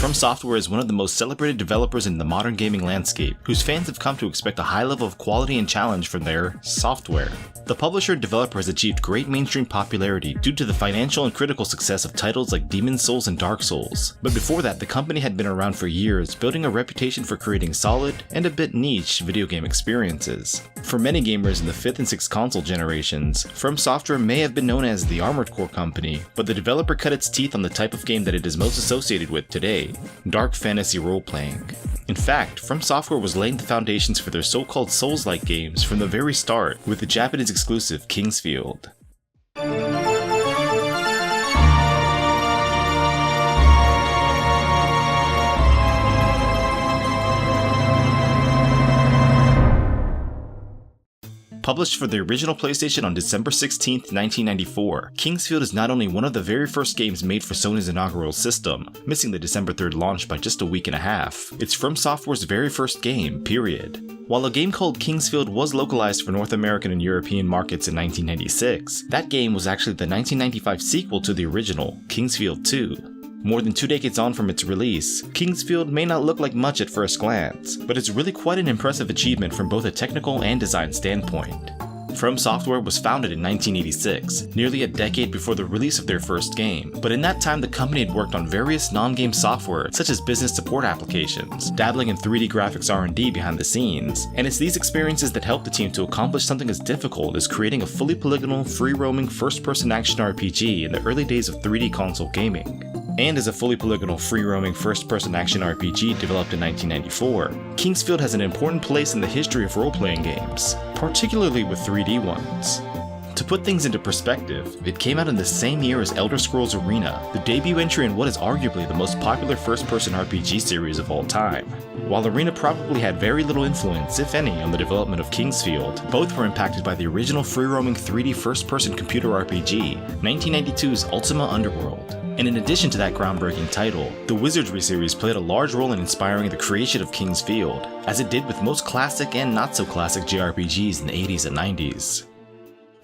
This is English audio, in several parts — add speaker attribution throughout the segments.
Speaker 1: FromSoftware is one of the most celebrated developers in the modern gaming landscape, whose fans have come to expect a high level of quality and challenge from their software. The publisher and developer has achieved great mainstream popularity due to the financial and critical success of titles like Demon's Souls and Dark Souls, but before that the company had been around for years, building a reputation for creating solid, and a bit niche, video game experiences. For many gamers in the 5th and 6th console generations, FromSoftware may have been known as the Armored Core company, but the developer cut its teeth on the type of game that it is most associated with today: dark fantasy role-playing. In fact, FromSoftware was laying the foundations for their so-called Souls-like games from the very start with the Japanese exclusive Kingsfield. Published for the original PlayStation on December 16, 1994, Kingsfield is not only one of the very first games made for Sony's inaugural system, missing the December 3rd launch by just a week and a half, it's FromSoftware's very first game, period. While a game called Kingsfield was localized for North American and European markets in 1996, that game was actually the 1995 sequel to the original, Kingsfield 2. More than 2 decades on from its release, Kingsfield may not look like much at first glance, but it's really quite an impressive achievement from both a technical and design standpoint. FromSoftware was founded in 1986, nearly a decade before the release of their first game, but in that time the company had worked on various non-game software such as business support applications, dabbling in 3D graphics R&D behind the scenes, and it's these experiences that helped the team to accomplish something as difficult as creating a fully polygonal, free-roaming first-person action RPG in the early days of 3D console gaming. And as a fully polygonal, free-roaming first-person action RPG developed in 1994, Kingsfield has an important place in the history of role-playing games, particularly with 3D ones. To put things into perspective, it came out in the same year as Elder Scrolls Arena, the debut entry in what is arguably the most popular first-person RPG series of all time. While Arena probably had very little influence, if any, on the development of Kingsfield, both were impacted by the original free-roaming 3D first-person computer RPG, 1992's Ultima Underworld. And in addition to that groundbreaking title, the Wizardry series played a large role in inspiring the creation of Kingsfield, as it did with most classic and not-so-classic JRPGs in the 80s and 90s.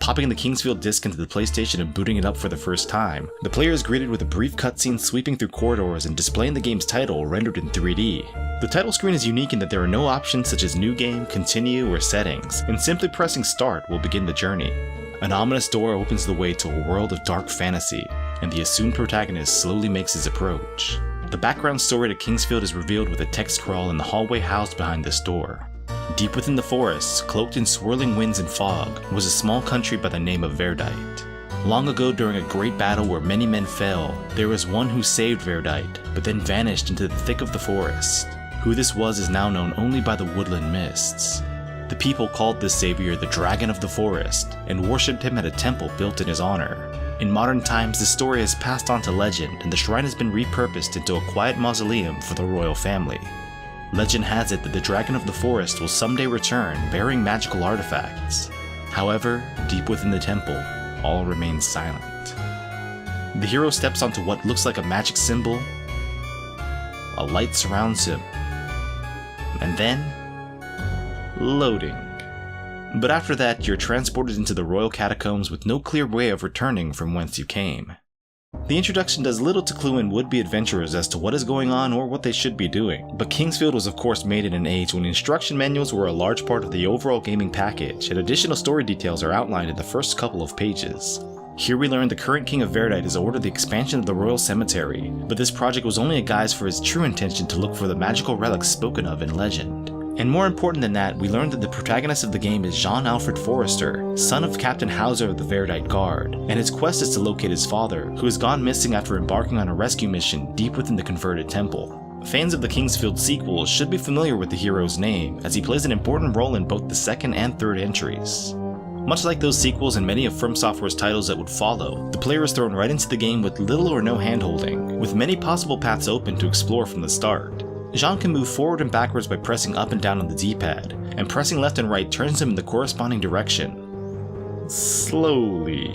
Speaker 1: Popping the Kingsfield disc into the PlayStation and booting it up for the first time, the player is greeted with a brief cutscene sweeping through corridors and displaying the game's title rendered in 3D. The title screen is unique in that there are no options such as New Game, Continue, or Settings, and simply pressing Start will begin the journey. An ominous door opens the way to a world of dark fantasy, and the assumed protagonist slowly makes his approach. The background story to Kingsfield is revealed with a text crawl in the hallway housed behind this door. Deep within the forests, cloaked in swirling winds and fog, was a small country by the name of Verdite. Long ago, during a great battle where many men fell, there was one who saved Verdite, but then vanished into the thick of the forest. Who this was is now known only by the woodland mists. The people called this savior the Dragon of the Forest, and worshipped him at a temple built in his honor. In modern times, the story has passed on to legend, and the shrine has been repurposed into a quiet mausoleum for the royal family. Legend has it that the Dragon of the Forest will someday return bearing magical artifacts. However, deep within the temple, all remains silent. The hero steps onto what looks like a magic symbol. A light surrounds him. And then, loading. But after that, you're transported into the royal catacombs with no clear way of returning from whence you came. The introduction does little to clue in would-be adventurers as to what is going on or what they should be doing, but Kingsfield was of course made in an age when instruction manuals were a large part of the overall gaming package, and additional story details are outlined in the first couple of pages. Here we learn the current king of Verdite has ordered the expansion of the royal cemetery, but this project was only a guise for his true intention to look for the magical relics spoken of in legend. And more important than that, we learned that the protagonist of the game is Jean-Alfred Forrester, son of Captain Hauser of the Verdite Guard, and his quest is to locate his father, who has gone missing after embarking on a rescue mission deep within the converted temple. Fans of the Kingsfield sequels should be familiar with the hero's name, as he plays an important role in both the second and third entries. Much like those sequels and many of FromSoftware's titles that would follow, the player is thrown right into the game with little or no handholding, with many possible paths open to explore from the start. Jean can move forward and backwards by pressing up and down on the D-pad, and pressing left and right turns him in the corresponding direction. Slowly.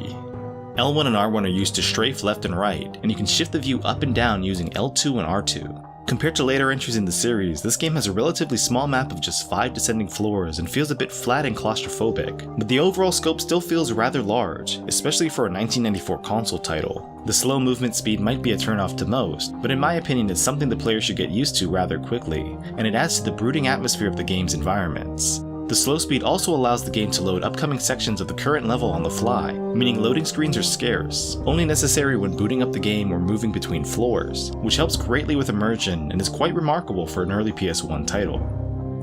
Speaker 1: L1 and R1 are used to strafe left and right, and you can shift the view up and down using L2 and R2. Compared to later entries in the series, this game has a relatively small map of just 5 descending floors and feels a bit flat and claustrophobic, but the overall scope still feels rather large, especially for a 1994 console title. The slow movement speed might be a turnoff to most, but in my opinion it's something the player should get used to rather quickly, and it adds to the brooding atmosphere of the game's environments. The slow speed also allows the game to load upcoming sections of the current level on the fly, meaning loading screens are scarce, only necessary when booting up the game or moving between floors, which helps greatly with immersion and is quite remarkable for an early PS1 title.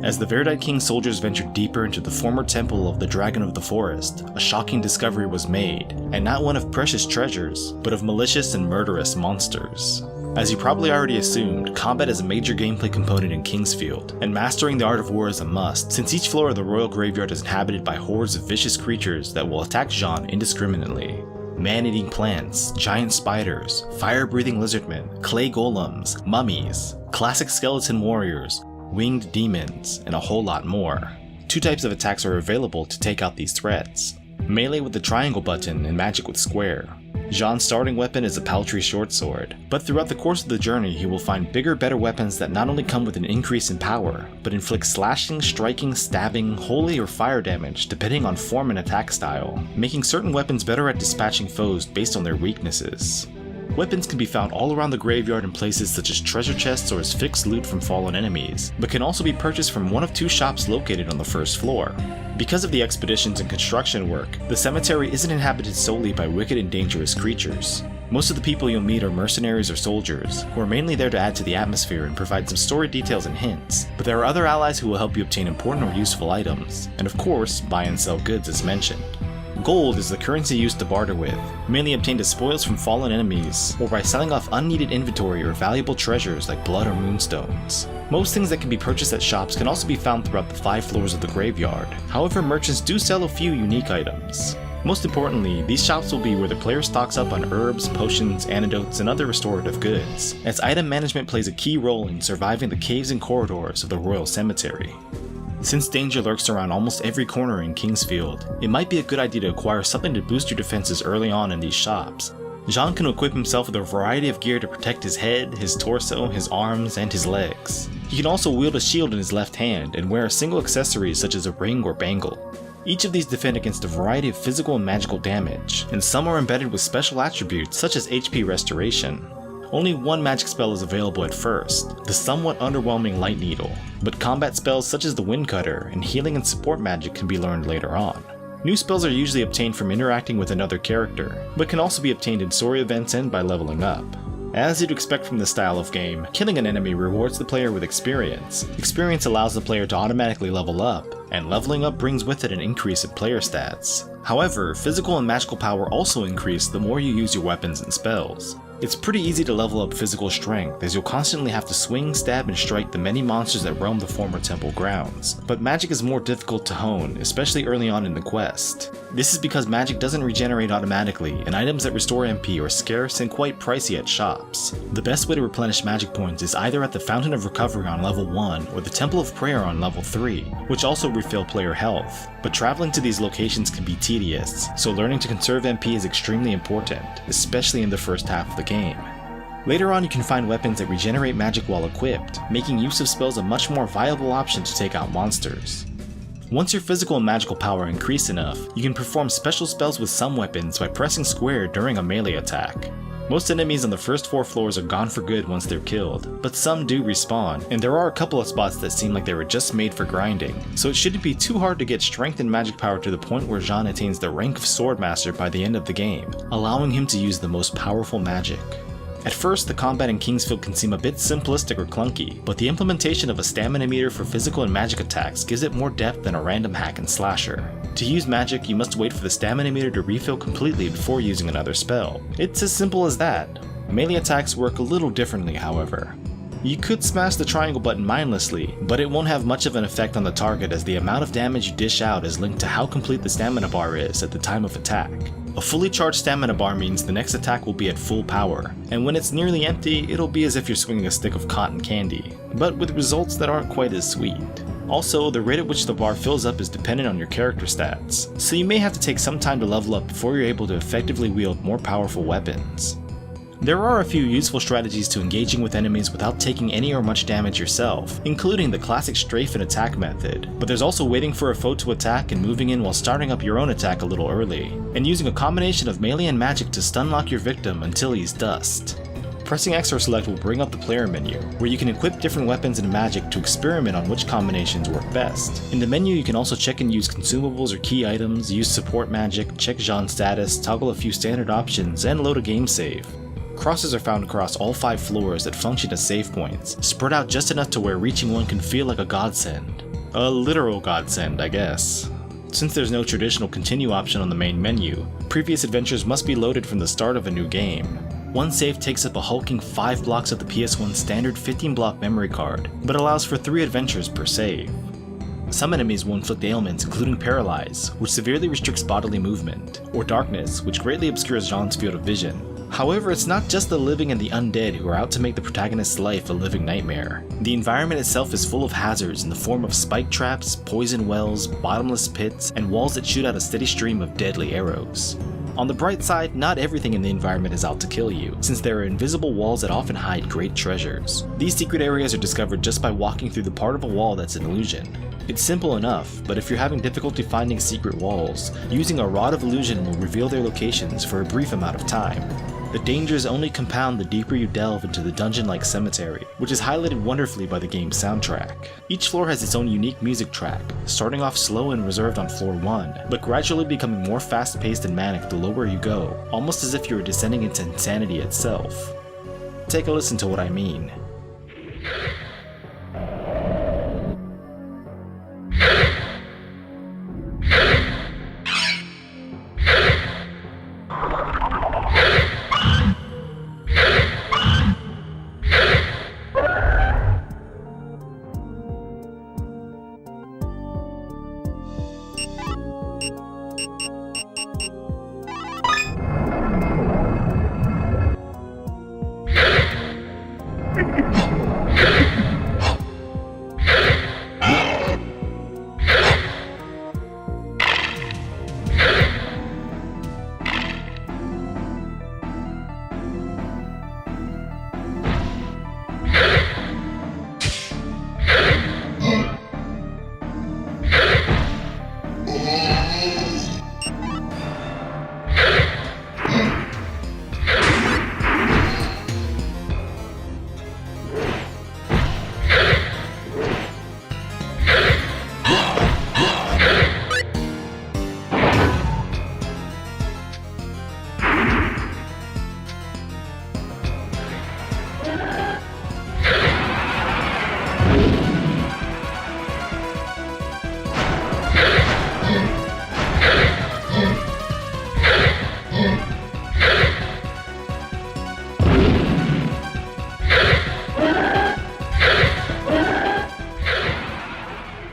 Speaker 1: As the Verdite King soldiers ventured deeper into the former temple of the Dragon of the Forest, a shocking discovery was made, and not one of precious treasures, but of malicious and murderous monsters. As you probably already assumed, combat is a major gameplay component in Kingsfield, and mastering the art of war is a must, since each floor of the Royal Graveyard is inhabited by hordes of vicious creatures that will attack Jean indiscriminately. Man-eating plants, giant spiders, fire-breathing lizardmen, clay golems, mummies, classic skeleton warriors, winged demons, and a whole lot more. 2 types of attacks are available to take out these threats: melee with the triangle button and magic with square. Jean's starting weapon is a paltry short sword, but throughout the course of the journey he will find bigger, better weapons that not only come with an increase in power, but inflict slashing, striking, stabbing, holy or fire damage depending on form and attack style, making certain weapons better at dispatching foes based on their weaknesses. Weapons can be found all around the graveyard in places such as treasure chests or as fixed loot from fallen enemies, but can also be purchased from one of 2 shops located on the first floor. Because of the expeditions and construction work, the cemetery isn't inhabited solely by wicked and dangerous creatures. Most of the people you'll meet are mercenaries or soldiers, who are mainly there to add to the atmosphere and provide some story details and hints, but there are other allies who will help you obtain important or useful items, and of course, buy and sell goods as mentioned. Gold is the currency used to barter with, mainly obtained as spoils from fallen enemies, or by selling off unneeded inventory or valuable treasures like blood or moonstones. Most things that can be purchased at shops can also be found throughout the 5 floors of the graveyard, however merchants do sell a few unique items. Most importantly, these shops will be where the player stocks up on herbs, potions, antidotes, and other restorative goods, as item management plays a key role in surviving the caves and corridors of the Royal Cemetery. Since danger lurks around almost every corner in Kingsfield, it might be a good idea to acquire something to boost your defenses early on in these shops. Jean can equip himself with a variety of gear to protect his head, his torso, his arms, and his legs. He can also wield a shield in his left hand and wear a single accessory such as a ring or bangle. Each of these defend against a variety of physical and magical damage, and some are embedded with special attributes such as HP restoration. Only 1 magic spell is available at first, the somewhat underwhelming Light Needle, but combat spells such as the Wind Cutter and healing and support magic can be learned later on. New spells are usually obtained from interacting with another character, but can also be obtained in story events and by leveling up. As you'd expect from this style of game, killing an enemy rewards the player with experience. Experience allows the player to automatically level up, and leveling up brings with it an increase in player stats. However, physical and magical power also increase the more you use your weapons and spells. It's pretty easy to level up physical strength, as you'll constantly have to swing, stab, and strike the many monsters that roam the former temple grounds, but magic is more difficult to hone, especially early on in the quest. This is because magic doesn't regenerate automatically, and items that restore MP are scarce and quite pricey at shops. The best way to replenish magic points is either at the Fountain of Recovery on level 1 or the Temple of Prayer on level 3, which also refill player health, but traveling to these locations can be tedious, so learning to conserve MP is extremely important, especially in the first half of the game. Later on you can find weapons that regenerate magic while equipped, making use of spells a much more viable option to take out monsters. Once your physical and magical power increase enough, you can perform special spells with some weapons by pressing square during a melee attack. Most enemies on the first 4 floors are gone for good once they're killed, but some do respawn, and there are a couple of spots that seem like they were just made for grinding, so it shouldn't be too hard to get strength and magic power to the point where Jean attains the rank of Swordmaster by the end of the game, allowing him to use the most powerful magic. At first, the combat in Kingsfield can seem a bit simplistic or clunky, but the implementation of a stamina meter for physical and magic attacks gives it more depth than a random hack and slasher. To use magic, you must wait for the stamina meter to refill completely before using another spell. It's as simple as that. Melee attacks work a little differently, however. You could smash the triangle button mindlessly, but it won't have much of an effect on the target as the amount of damage you dish out is linked to how complete the stamina bar is at the time of attack. A fully charged stamina bar means the next attack will be at full power, and when it's nearly empty, it'll be as if you're swinging a stick of cotton candy, but with results that aren't quite as sweet. Also, the rate at which the bar fills up is dependent on your character stats, so you may have to take some time to level up before you're able to effectively wield more powerful weapons. There are a few useful strategies to engaging with enemies without taking any or much damage yourself, including the classic strafe and attack method, but there's also waiting for a foe to attack and moving in while starting up your own attack a little early, and using a combination of melee and magic to stun lock your victim until he's dust. Pressing X or select will bring up the player menu, where you can equip different weapons and magic to experiment on which combinations work best. In the menu you can also check and use consumables or key items, use support magic, check Jean status, toggle a few standard options, and load a game save. Crosses are found across all 5 floors that function as save points, spread out just enough to where reaching one can feel like a godsend. A literal godsend, I guess. Since there's no traditional continue option on the main menu, previous adventures must be loaded from the start of a new game. One save takes up a hulking 5 blocks of the PS1 standard 15-block memory card, but allows for 3 adventures per save. Some enemies will inflict ailments including Paralyze, which severely restricts bodily movement, or Darkness, which greatly obscures Jean's field of vision. However, it's not just the living and the undead who are out to make the protagonist's life a living nightmare. The environment itself is full of hazards in the form of spike traps, poison wells, bottomless pits, and walls that shoot out a steady stream of deadly arrows. On the bright side, not everything in the environment is out to kill you, since there are invisible walls that often hide great treasures. These secret areas are discovered just by walking through the part of a wall that's an illusion. It's simple enough, but if you're having difficulty finding secret walls, using a Rod of Illusion will reveal their locations for a brief amount of time. The dangers only compound the deeper you delve into the dungeon-like cemetery, which is highlighted wonderfully by the game's soundtrack. Each floor has its own unique music track, starting off slow and reserved on floor 1, but gradually becoming more fast-paced and manic the lower you go, almost as if you were descending into insanity itself. Take a listen to what I mean.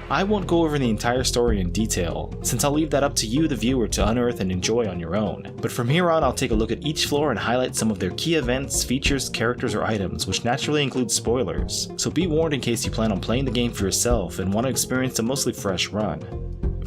Speaker 1: I won't go over the entire story in detail, since I'll leave that up to you the viewer to unearth and enjoy on your own, but from here on I'll take a look at each floor and highlight some of their key events, features, characters, or items, which naturally include spoilers, so be warned in case you plan on playing the game for yourself and want to experience a mostly fresh run.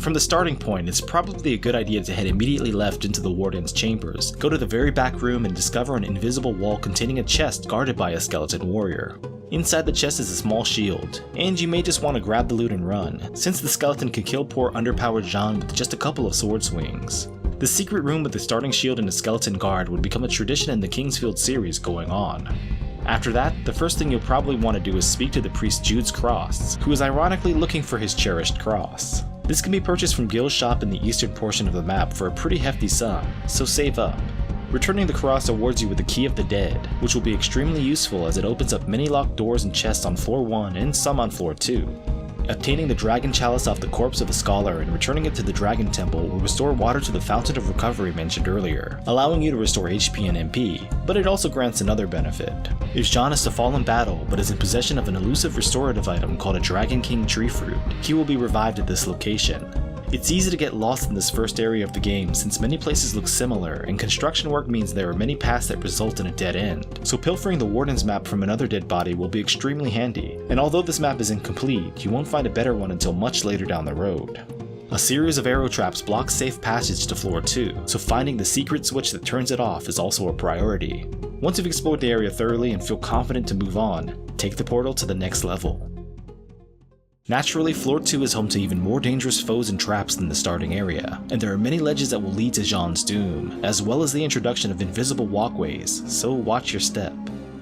Speaker 1: From the starting point, it's probably a good idea to head immediately left into the Warden's chambers, go to the very back room and discover an invisible wall containing a chest guarded by a skeleton warrior. Inside the chest is a small shield, and you may just want to grab the loot and run, since the skeleton can kill poor underpowered Jean with just a couple of sword swings. The secret room with the starting shield and a skeleton guard would become a tradition in the Kingsfield series going on. After that, the first thing you'll probably want to do is speak to the priest Jude's Cross, who is ironically looking for his cherished cross. This can be purchased from Gil's shop in the eastern portion of the map for a pretty hefty sum, so save up. Returning the cross awards you with the Key of the Dead, which will be extremely useful as it opens up many locked doors and chests on floor 1 and some on floor 2. Obtaining the Dragon Chalice off the corpse of a scholar and returning it to the Dragon Temple will restore water to the Fountain of Recovery mentioned earlier, allowing you to restore HP and MP, but it also grants another benefit. If Jean is to fall in battle but is in possession of an elusive restorative item called a Dragon King Tree Fruit, he will be revived at this location. It's easy to get lost in this first area of the game since many places look similar, and construction work means there are many paths that result in a dead end, so pilfering the Warden's map from another dead body will be extremely handy, and although this map is incomplete, you won't find a better one until much later down the road. A series of arrow traps blocks safe passage to floor 2, so finding the secret switch that turns it off is also a priority. Once you've explored the area thoroughly and feel confident to move on, take the portal to the next level. Naturally, floor 2 is home to even more dangerous foes and traps than the starting area, and there are many ledges that will lead to Jean's doom, as well as the introduction of invisible walkways, so watch your step.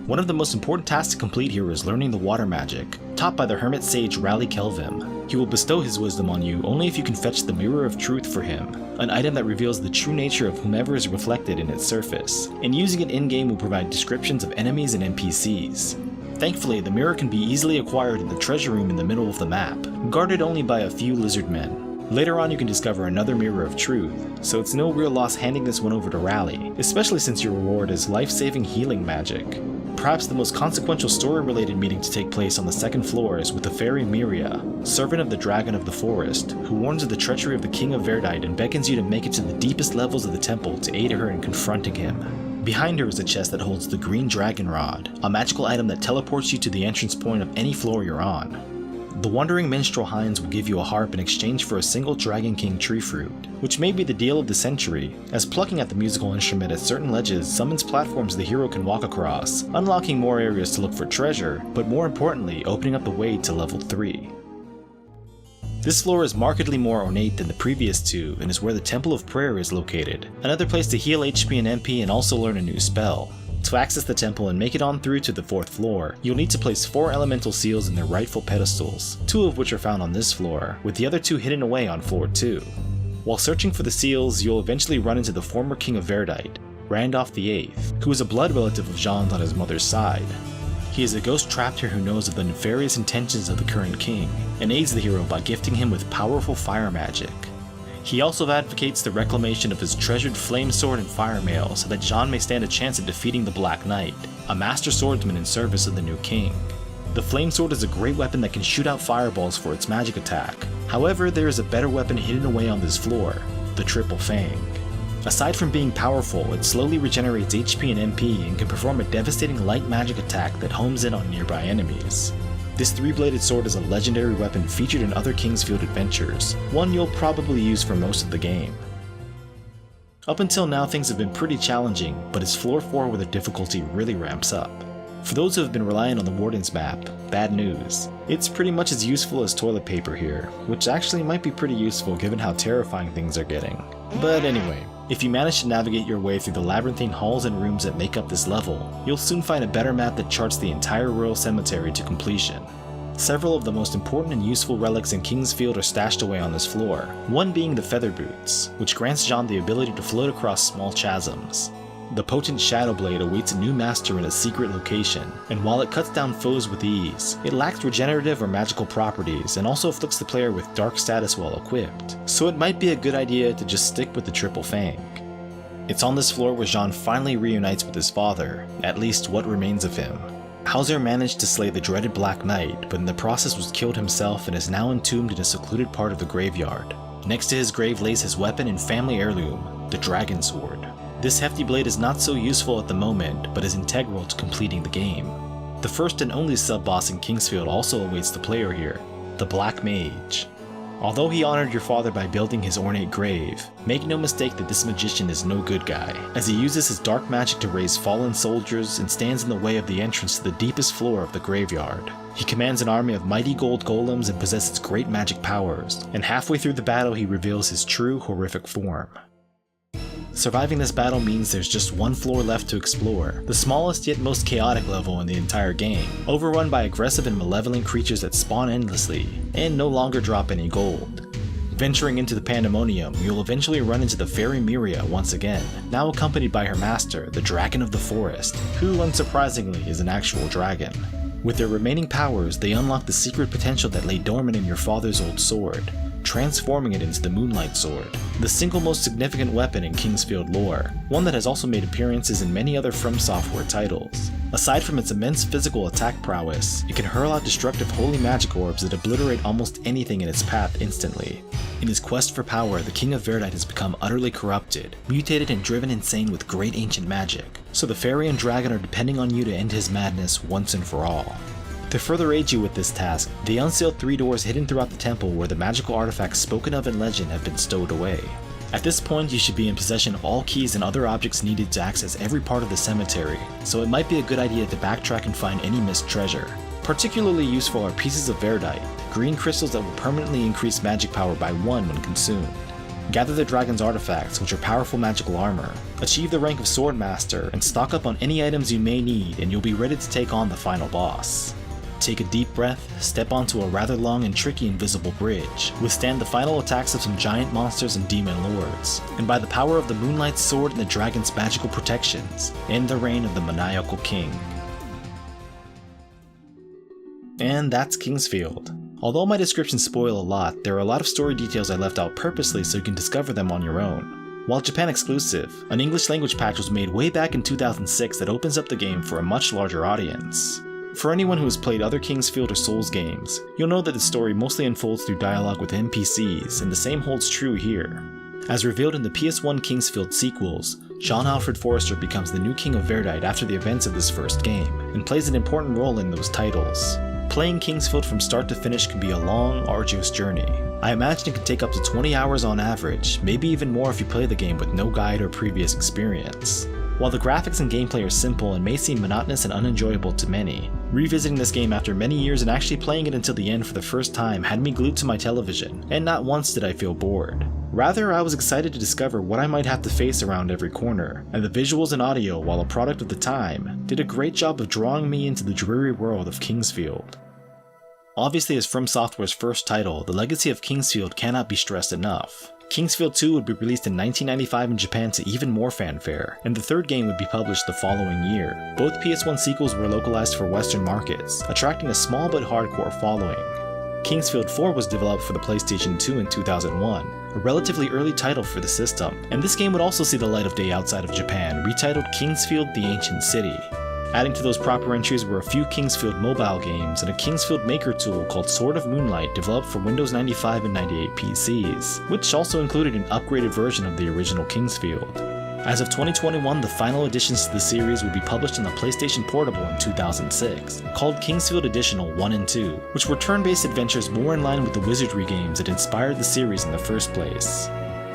Speaker 1: One of the most important tasks to complete here is learning the water magic, taught by the hermit sage Raleigh Kelvim. He will bestow his wisdom on you only if you can fetch the Mirror of Truth for him, an item that reveals the true nature of whomever is reflected in its surface, and using it in-game will provide descriptions of enemies and NPCs. Thankfully, the mirror can be easily acquired in the treasure room in the middle of the map, guarded only by a few lizard men. Later on you can discover another Mirror of Truth, so it's no real loss handing this one over to Raleigh, especially since your reward is life-saving healing magic. Perhaps the most consequential story-related meeting to take place on the second floor is with the fairy Miria, servant of the Dragon of the Forest, who warns of the treachery of the King of Verdite and beckons you to make it to the deepest levels of the temple to aid her in confronting him. Behind her is a chest that holds the Green Dragon Rod, a magical item that teleports you to the entrance point of any floor you're on. The Wandering Minstrel Hinds will give you a harp in exchange for a single Dragon King tree fruit, which may be the deal of the century, as plucking at the musical instrument at certain ledges summons platforms the hero can walk across, unlocking more areas to look for treasure, but more importantly opening up the way to level 3. This floor is markedly more ornate than the previous two and is where the Temple of Prayer is located, another place to heal HP and MP and also learn a new spell. To access the temple and make it on through to the 4th floor, you'll need to place 4 elemental seals in their rightful pedestals, 2 of which are found on this floor, with the other 2 hidden away on floor 2. While searching for the seals, you'll eventually run into the former King of Verdite, Randolph VIII, who is a blood relative of Jean's on his mother's side. He is a ghost trapped here who knows of the nefarious intentions of the current king, and aids the hero by gifting him with powerful fire magic. He also advocates the reclamation of his treasured flame sword and fire mail so that Jean may stand a chance at defeating the Black Knight, a master swordsman in service of the new king. The flame sword is a great weapon that can shoot out fireballs for its magic attack. However, there is a better weapon hidden away on this floor, the Triple Fang. Aside from being powerful, it slowly regenerates HP and MP and can perform a devastating light magic attack that homes in on nearby enemies. This 3-bladed sword is a legendary weapon featured in other Kingsfield adventures, one you'll probably use for most of the game. Up until now things have been pretty challenging, but it's floor 4 where the difficulty really ramps up. For those who have been relying on the Warden's map, bad news. It's pretty much as useful as toilet paper here, which actually might be pretty useful given how terrifying things are getting. But anyway, if you manage to navigate your way through the labyrinthine halls and rooms that make up this level, you'll soon find a better map that charts the entire Royal Cemetery to completion. Several of the most important and useful relics in Kingsfield are stashed away on this floor, one being the Feather Boots, which grants Jean the ability to float across small chasms. The potent Shadow Blade awaits a new master in a secret location, and while it cuts down foes with ease, it lacks regenerative or magical properties and also afflicts the player with dark status while equipped, so it might be a good idea to just stick with the Triple Fang. It's on this floor where Jean finally reunites with his father, at least what remains of him. Hauser managed to slay the dreaded Black Knight, but in the process was killed himself and is now entombed in a secluded part of the graveyard. Next to his grave lays his weapon and family heirloom, the Dragon Sword. This hefty blade is not so useful at the moment, but is integral to completing the game. The first and only sub-boss in Kingsfield also awaits the player here, the Black Mage. Although he honored your father by building his ornate grave, make no mistake that this magician is no good guy, as he uses his dark magic to raise fallen soldiers and stands in the way of the entrance to the deepest floor of the graveyard. He commands an army of mighty gold golems and possesses great magic powers, and halfway through the battle he reveals his true horrific form. Surviving this battle means there's just one floor left to explore, the smallest yet most chaotic level in the entire game, overrun by aggressive and malevolent creatures that spawn endlessly, and no longer drop any gold. Venturing into the pandemonium, you'll eventually run into the fairy Miria once again, now accompanied by her master, the Dragon of the Forest, who unsurprisingly is an actual dragon. With their remaining powers, they unlock the secret potential that lay dormant in your father's old sword, transforming it into the Moonlight Sword, the single most significant weapon in Kingsfield lore, one that has also made appearances in many other FromSoftware titles. Aside from its immense physical attack prowess, it can hurl out destructive holy magic orbs that obliterate almost anything in its path instantly. In his quest for power, the King of Verdite has become utterly corrupted, mutated and driven insane with great ancient magic, so the fairy and dragon are depending on you to end his madness once and for all. To further aid you with this task, they unsealed 3 doors hidden throughout the temple where the magical artifacts spoken of in legend have been stowed away. At this point, you should be in possession of all keys and other objects needed to access every part of the cemetery, so it might be a good idea to backtrack and find any missed treasure. Particularly useful are pieces of verdite, green crystals that will permanently increase magic power by 1 when consumed. Gather the dragon's artifacts, which are powerful magical armor. Achieve the rank of Swordmaster, and stock up on any items you may need, and you'll be ready to take on the final boss. Take a deep breath, step onto a rather long and tricky invisible bridge, withstand the final attacks of some giant monsters and demon lords, and by the power of the Moonlight Sword and the dragon's magical protections, end the reign of the maniacal king. And that's Kingsfield. Although my descriptions spoil a lot, there are a lot of story details I left out purposely so you can discover them on your own. While Japan exclusive, an English language patch was made way back in 2006 that opens up the game for a much larger audience. For anyone who has played other Kingsfield or Souls games, you'll know that the story mostly unfolds through dialogue with NPCs, and the same holds true here. As revealed in the PS1 Kingsfield sequels, John Alfred Forrester becomes the new King of Verdite after the events of this first game, and plays an important role in those titles. Playing Kingsfield from start to finish can be a long, arduous journey. I imagine it can take up to 20 hours on average, maybe even more if you play the game with no guide or previous experience. While the graphics and gameplay are simple and may seem monotonous and unenjoyable to many, revisiting this game after many years and actually playing it until the end for the first time had me glued to my television, and not once did I feel bored. Rather, I was excited to discover what I might have to face around every corner, and the visuals and audio, while a product of the time, did a great job of drawing me into the dreary world of Kingsfield. Obviously, as FromSoftware's first title, the legacy of Kingsfield cannot be stressed enough. Kingsfield 2 would be released in 1995 in Japan to even more fanfare, and the third game would be published the following year. Both PS1 sequels were localized for Western markets, attracting a small but hardcore following. Kingsfield 4 was developed for the PlayStation 2 in 2001, a relatively early title for the system, and this game would also see the light of day outside of Japan, retitled Kingsfield: The Ancient City. Adding to those proper entries were a few Kingsfield mobile games and a Kingsfield maker tool called Sword of Moonlight developed for Windows 95 and 98 PCs, which also included an upgraded version of the original Kingsfield. As of 2021, the final additions to the series would be published on the PlayStation Portable in 2006, called Kingsfield Additional 1 and 2, which were turn-based adventures more in line with the wizardry games that inspired the series in the first place.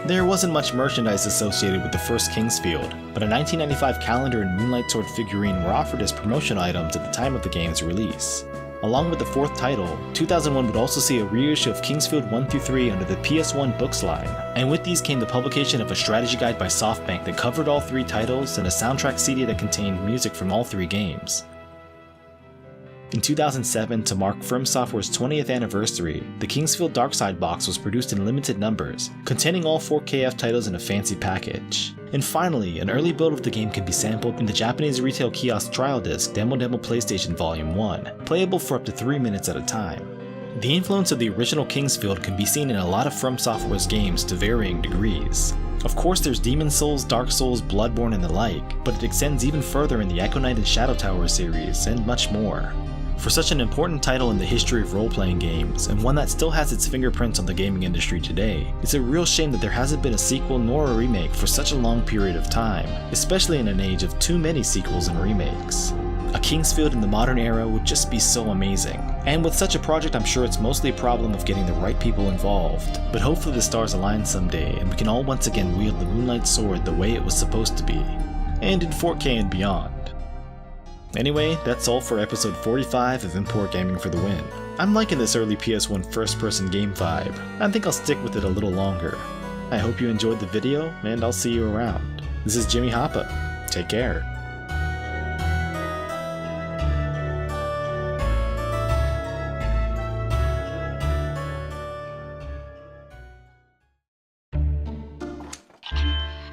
Speaker 1: There wasn't much merchandise associated with the first Kingsfield, but a 1995 calendar and Moonlight Sword figurine were offered as promotion items at the time of the game's release. Along with the fourth title, 2001 would also see a reissue of Kingsfield 1 through 3 under the PS1 books line, and with these came the publication of a strategy guide by SoftBank that covered all 3 titles and a soundtrack CD that contained music from all 3 games. In 2007, to mark FromSoftware's 20th anniversary, the Kingsfield Darkside box was produced in limited numbers, containing all 4 KF titles in a fancy package. And finally, an early build of the game can be sampled in the Japanese retail kiosk trial disc Demo PlayStation Volume 1, playable for up to 3 minutes at a time. The influence of the original Kingsfield can be seen in a lot of FromSoftware's games to varying degrees. Of course, there's Demon's Souls, Dark Souls, Bloodbourne, and the like, but it extends even further in the Echo Knight and Shadow Tower series, and much more. For such an important title in the history of role-playing games, and one that still has its fingerprints on the gaming industry today, it's a real shame that there hasn't been a sequel nor a remake for such a long period of time, especially in an age of too many sequels and remakes. A Kingsfield in the modern era would just be so amazing. And with such a project, I'm sure it's mostly a problem of getting the right people involved, but hopefully the stars align someday and we can all once again wield the Moonlight Sword the way it was supposed to be, and in 4K and beyond. Anyway, that's all for episode 45 of Import Gaming for the Win. I'm liking this early PS1 first-person game vibe. I think I'll stick with it a little longer. I hope you enjoyed the video, and I'll see you around. This is Jimmy Hapa. Take care.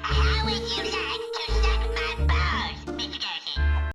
Speaker 2: How would you like